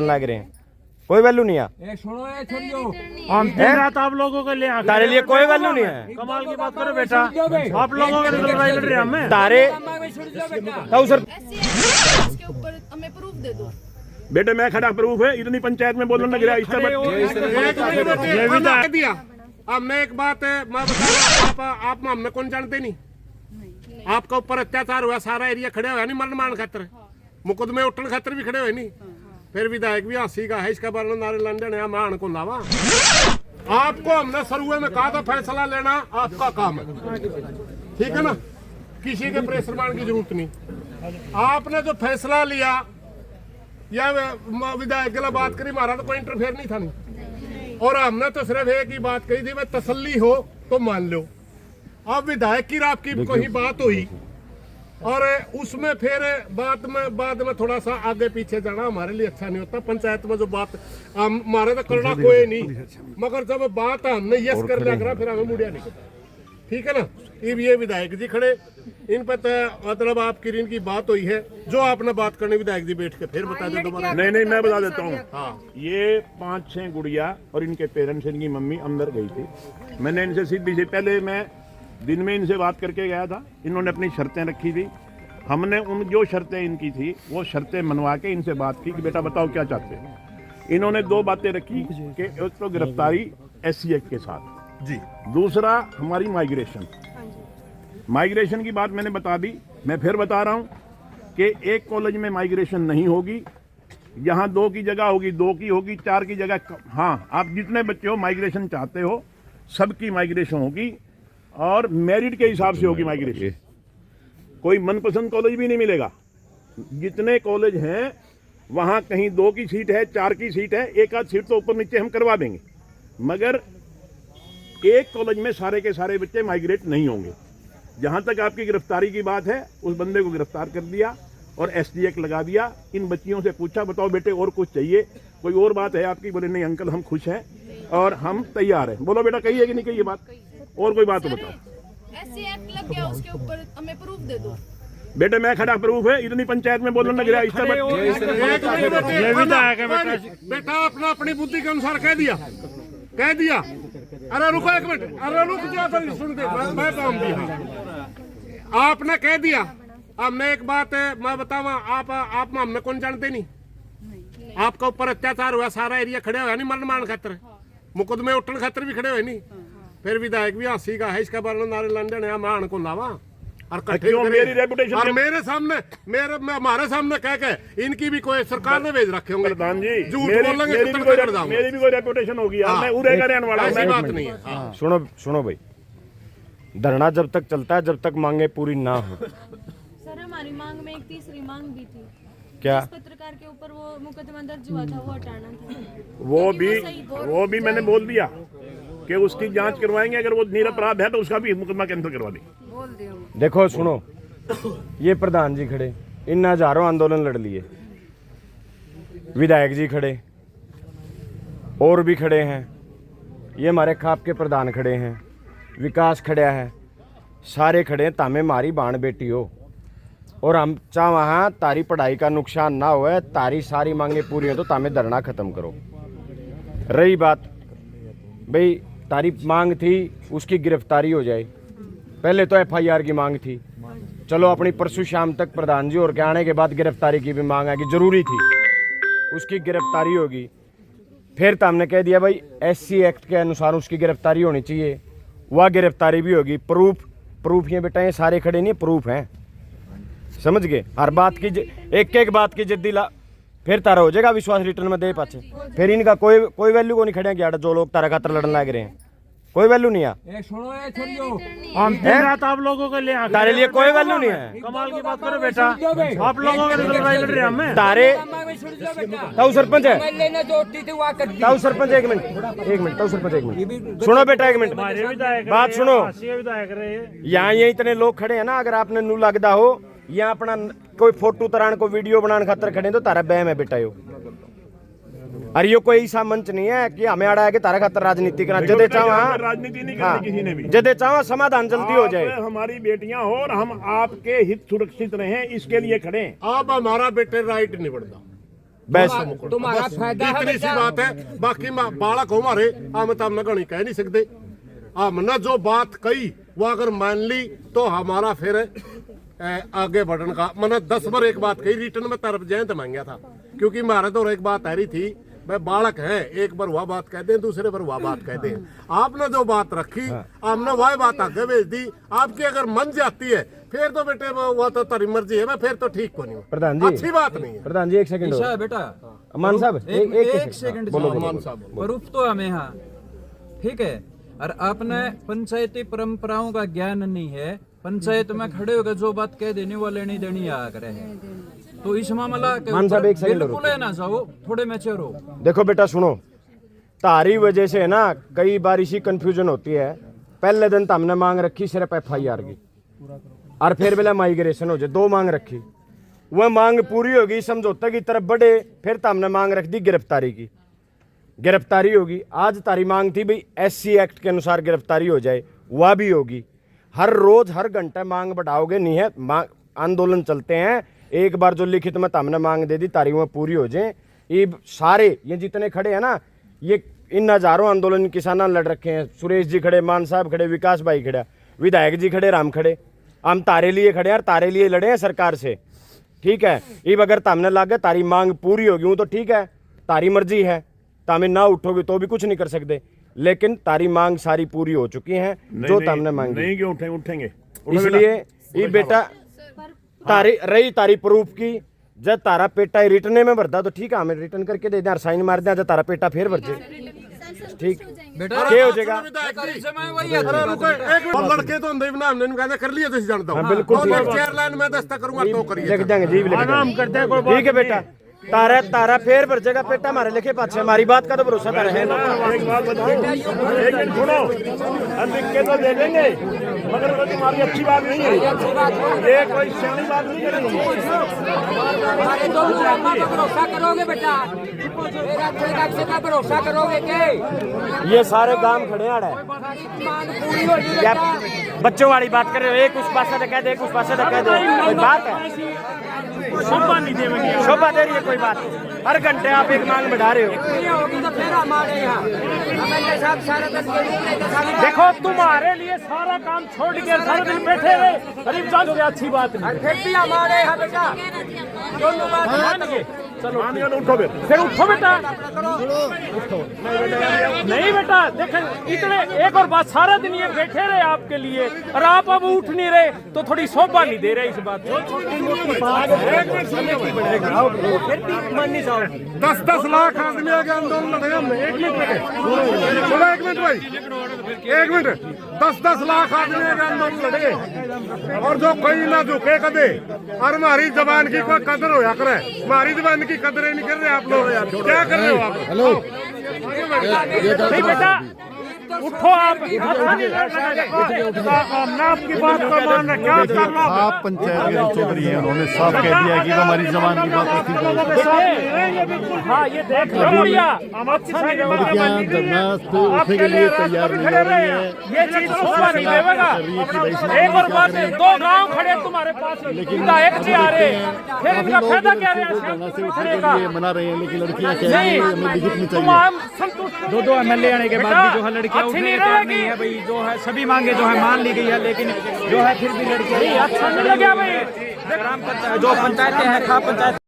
लग रहे हैं, कोई वैल्यू नहीं है। हम दिन रात आप लोगों के लिए तारे लिए कोई वैल्यू नहीं है। कमाल की बात करो बेटा, आप लोगों के लिए लड़ाई लड़ रहे हैं हमें। तारे सर इसके ऊपर हमें प्रूफ दे दो। बेटे मैं खड़ा प्रूफ है, इतनी पंचायत में बोलने लग रहा है दिया। अब मैं एक बात मैं बता, आप हमने कौन जानते नहीं, आपका ऊपर अत्याचार हुआ, सारा एरिया खड़े हुआ नहीं, मरण मान खातर मुकदमे उठन खातर भी खड़े हुए नहीं, फिर विधायक भी हंसी का है, इसका वर्णन नारे लंदन है मान को लावा। आपको हमने शुरू में कहा था फैसला लेना आपका काम है, ठीक है ना, किसी के प्रेशर मान की जरूरत नहीं। आपने जो फैसला लिया या विधायक के लिए बात करी, हमारा तो कोई इंटरफेयर नहीं था नहीं, और हमने तो सिर्फ एक ही बात कही थी, मैं तसल्ली हो तो मान लो। अब विधायक की आपकी कोई बात हुई और उसमें फिर बाद में थोड़ा सा आगे पीछे जाना हमारे लिए अच्छा नहीं होता। पंचायत में जो बात हमारे तो करना कोई नहीं, मगर जब बात हमने यस कर लिया करा फिर हमें मुड़िया नहीं करता, ठीक है ना। ये विधायक जी खड़े, इन पर मतलब आपकी इनकी बात हुई है, जो आपने बात करनी विधायक जी बैठ के फिर बता दे दोबारा। नहीं मैं बता देता हूँ। हाँ, ये 5-6 गुड़िया और इनके पेरेंट्स, इनकी मम्मी अंदर गई थी। मैंने इनसे सीधी से पहले मैं दिन में इनसे बात करके गया था, इन्होंने अपनी शर्तें रखी थी, हमने उन जो शर्तें इनकी थी वो शर्तें मनवा के इनसे बात की कि बेटा बताओ क्या चाहते हो। इन्होंने 2 बातें रखी कि एक तो गिरफ्तारी SC एक्ट के साथ जी, दूसरा हमारी माइग्रेशन की बात मैंने बता दी। मैं फिर बता रहा हूँ कि एक कॉलेज में माइग्रेशन नहीं होगी, यहाँ 2 की जगह होगी, 2 की होगी, 4 की जगह। हाँ, आप जितने बच्चे हो माइग्रेशन चाहते हो सबकी माइग्रेशन होगी और मेरिट के हिसाब से होगी माइग्रेशन। कोई मनपसंद कॉलेज भी नहीं मिलेगा। जितने कॉलेज हैं वहाँ कहीं 2 की सीट है, 4 की सीट है, एक आध सीट तो ऊपर नीचे हम करवा देंगे, मगर एक कॉलेज में सारे के सारे बच्चे माइग्रेट नहीं होंगे। जहाँ तक आपकी गिरफ्तारी की बात है, उस बंदे को गिरफ्तार कर दिया और SC एक्ट लगा दिया। इन बच्चियों से पूछा बताओ बेटे और कुछ चाहिए, कोई और बात है आपकी? बोले नहीं अंकल हम खुश हैं और हम तैयार हैं। बोलो बेटा कही है कि नहीं कही ये बात, और कोई बात तो बताओ। SC एक्ट लग गया, उसके ऊपर हमें प्रूफ दे दो। बेटे मैं खड़ा प्रूफ है, इतनी पंचायत में बोलने लग रहा है बेटा अपना अपनी बुद्धि के अनुसार कह दिया। अरे रुको एक मिनट, अरे रुक जाओ, सुन दे, मैं काम दिया, आपने कह दिया। अब मैं एक बात मैं बतावा, आप हमने कौन जानते नहीं, आपका ऊपर अत्याचार हुआ, सारा एरिया खड़े हुआ नहीं, मरण मान खातर मुकदमे उठन खातर भी खड़े हुए नहीं, फिर विधायक भी हंसी का है, इसका वर्णन नारे लंदन है मान को लावा। और मेरी रेपुटेशन और मेरे सामने हमारे सामने कह के इनकी भी कोई सरकार ने भेज रखे होंगे प्रधान जी, झूठ मेरी बोलेंगे, भी कोई रेपुटेशन होगी यार, मैं उड़े का रहने वाला हूं। ऐसी बात नहीं है। सुनो भाई, धरना जब तक चलता है जब तक मांगे पूरी ना हो। सर हमारी मांग में एक तीसरी मांग भी थी, क्या? पत्रकार के ऊपर वो मुकदमा दर्ज हुआ था, वो हटाना था। वो भी मैंने बोल दिया कि उसकी जांच करवाएंगे, अगर वो निरपराध है तो उसका भी मुकदमा कैंसिल करवा देंगे। देखो सुनो, ये प्रधान जी खड़े, इन हजारों आंदोलन लड़ लिए, विधायक जी खड़े और भी खड़े हैं, ये हमारे खाप के प्रधान खड़े हैं, विकास खड़ा है, सारे खड़े हैं, तामे मारी बाण बेटी हो। और हम चाह वहाँ तारी पढ़ाई का नुकसान ना हो, तारी सारी मांगे पूरी हो तो तामे धरना खत्म करो। रही बात भाई तारी मांग थी उसकी गिरफ्तारी हो जाए, पहले तो FIR की मांग थी, चलो अपनी परसों शाम तक प्रधान जी और के आने के बाद गिरफ्तारी की भी मांग आएगी, जरूरी थी, उसकी गिरफ्तारी होगी। फिर तो हमने कह दिया भाई SC एक्ट के अनुसार उसकी गिरफ्तारी होनी चाहिए, वह गिरफ्तारी भी होगी। प्रूफ ये बेटा ये सारे खड़े नहीं, प्रूफ हैं, समझ गए। हर बात की एक बात की जिद्दी ला, फिर तारा हो जाएगा विश्वास रिटर्न में दे पाचे, फिर इनका कोई वैल्यू को नहीं खड़े गया। जो लोग तारा खातर लड़ने लग रहे हैं कोई वैल्यू नहीं है। हम दिन रात आप लोगों के लिए तारे लिए कोई वैल्यू नहीं है। कमाल की बात करो बेटा, आप लोगों के लिए लड़ाई लड़ रहे हैं हमें। तारे ताऊ सरपंच है, ताऊ सरपंच एक मिनट ताऊ सरपंच एक मिनट सुनो बेटा, एक मिनट बात सुनो। यहाँ ये इतने लोग खड़े हैं ना, अगर आपने नू लगता हो यहाँ अपना कोई फोटो तरान को वीडियो बनाने खातर खड़े तो तारा बहम है बेटा यो। अरे यो कोई ऐसा मंच नहीं है कि हमें आड़ा है कि तारा खातर राजनीति करना, जदे चावा राजनीति नहीं करनी किसी ने भी, जदे चावा समाधान जल्दी हो जाए। हमारी बेटियां हो और हम आपके हित सुरक्षित रहें इसके लिए खड़े हैं। अब हमारा बेटे राइट नहीं बढ़ता, बेस्ट तुम्हारा फायदा है इतनी सी बेटा। बात है। बाकी बालक हो हमारे, हम तो हमने गणी कह नहीं सकते। हमने जो बात कही वो अगर मान ली तो हमारा फिर आगे बढ़ने का मैंने 10 बार एक बात कही रिटर्न में तरफ जयंत मांगा था, क्योंकि हमारे तो एक बात आ रही थी भाई बालक है, एक बार वह बात कहते हैं, दूसरे बार वह बात कहते हैं। आपने जो बात रखी हमने वह बात आगे भेज दी। आपकी अगर मन जाती है फिर तो बेटे वो तो तेरी मर्जी है, मैं फिर तो ठीक को नहीं हूँ। प्रधान जी, अच्छी बात नहीं है। प्रधान जी एक सेकंड ईशा बेटा अमान साहब एक सेकंड बोलो, प्रूफ तो हमें यहाँ ठीक है। और आपने पंचायती परंपराओं का ज्ञान नहीं है, पंचायत में खड़े होकर जो बात कह देने वो लेनी देनी आ करे है, तो इस मामला के मान साहब, ऊपर एक सेकंड बिल्कुल है ना जाओ, थोड़े मैच्योर हो। देखो बेटा सुनो, तारी वजह से है ना कई बार इसी कंफ्यूजन होती है। पहले दिन तो हमने मांग रखी सिर्फ FIR की, और फिर बेला माइग्रेशन हो जाए, 2 मांग रखी। वह मांग पूरी होगी, समझौते की तरफ बढ़े, फिर तो हमने मांग रख दी गिरफ्तारी की। गिरफ्तारी होगी, आज तारी मांग थी भाई SC एक्ट के अनुसार गिरफ्तारी हो जाए, वह भी होगी। हर रोज हर घंटे मांग बढ़ाओगे नहीं है, आंदोलन चलते हैं। एक बार जो लिखित में हमने मांग दे दी तारीख में पूरी हो जाए। ये सारे ये जितने खड़े हैं ना, ये इन हजारों आंदोलन किसान लड़ रखे हैं। सुरेश जी खड़े, मान साहब खड़े, विकास भाई खड़ा, विधायक जी खड़े, राम खड़े। हम तारे लिए खड़े हैं, तारे लिए लड़े हैं सरकार से, ठीक है। ये अगर तामने लागे तारी मांग पूरी होगी वो तो ठीक है, तारी मर्जी है, तामे ना उठोगे तो भी कुछ नहीं कर सकते। लेकिन तारी मांग सारी पूरी हो चुकी है जो तामने मांगी। नहीं क्यों उठेंगे इसलिए ये बेटा तारी रही तारी प्रूफ की, जब तारा पेटा रिटर्न में भरता तो ठीक है, हमें रिटर्न करके दे दें, साइन मार दें, जब तारा पेटा फिर भर जाए ठीक बेटा क्या हो जाएगा। और लड़के तो अंदर हमने कहते कर लिया तो जानता हूँ। हाँ, बिल्कुल ठीक है। 4 लाइन में दस्ता करूंगा तो करिए। लिख देंगे जी, लिख आराम देंगे। करते हैं, कोई बात ठीक है बेटा, तारा तारा फिर भर जाएगा पेटा, हमारे लिखे पाछे, हमारी बात का तो भरोसा तो रहे ना। एक बात बताओ, एक मिनट सुनो, हम लिख के तो दे देंगे, मगर वो तुम्हारी अच्छी बात नहीं है, ये कोई सही बात नहीं करेंगे। हमारे दोनों अम्मा का भरोसा करोगे बेटा, मेरा ठेका का भरोसा करोगे के ये सारे काम खड़े आड़े मान पूरी हो जाएगी या बेटा। बच्चों वाली बात कर रहे हो, एक उस पासे से कह दे, एक उस पासे से कह दे, कोई बात है? शोभा नहीं देंगे। शोभा दे रही है कोई बात? हर घंटे आप एक मांग बढ़ा रहे हो। नहीं होगी तो फिर हमारे यहाँ हमें साहब सारा दिन के साथ देखो तुम्हारे लिए सारा काम छोड़ के सारा दिन बैठे रहे, गरीब जान से अच्छी बात नहीं। फिर भी हमारे यहाँ बेटा दोनों बात मान गए, चलो मान गया तो उठो फिर उठो बेटा। नहीं बेटा देखें, इतने एक और बात, सारा दिन ये बैठे रहे आपके लिए और आप अब उठ नहीं रहे तो थोड़ी शोभा नहीं दे रहे इस बात को। 10-10 लाख आदमी आगे आंदोलन लड़े हमने। एक मिनट सुनो, एक मिनट भाई, एक मिनट। 10-10 लाख आदमी आगे आंदोलन लड़े और जो कोई ना झुके कदे, और हमारी जबान की कोई कदर होया करे, हमारी जबान की कदर नहीं कर रहे आप लोग। क्या कर रहे हो आप? हेलो नहीं बेटा उठो, आप हमने आपकी बात को मान रखा। क्या करना आप पंचायत के चौधरी हैं, उन्होंने साफ कह दिया कि हमारी जबान की बात होती है। हाँ ये देख लो बढ़िया, अच्छा नहीं लड़कियां धरना पे उठने के लिए तैयार नहीं हो रही है। ये चीज शोभा नहीं देगा। एक और बात है, 2 गांव खड़े तुम्हारे पास, विधायक जी आ रहे, फिर इनका फायदा क्या धरना से उठने रहेगा? के लिए मना रहे हैं, लेकिन लड़कियां कह रही हैं हमें लिखित में तुम चाहिए। हम संतुष्ट 2 MLA आने के बाद भी जो है लड़कियां अच्छी उठने नहीं के तैयार रहेगी। नहीं है भाई, जो है सभी मांगे जो है मान ली गई है, लेकिन जो है फिर भी लड़कियां अच्छा नहीं लगा भाई। ग्राम पंचायत जो पंचायतें हैं, खाप पंचायत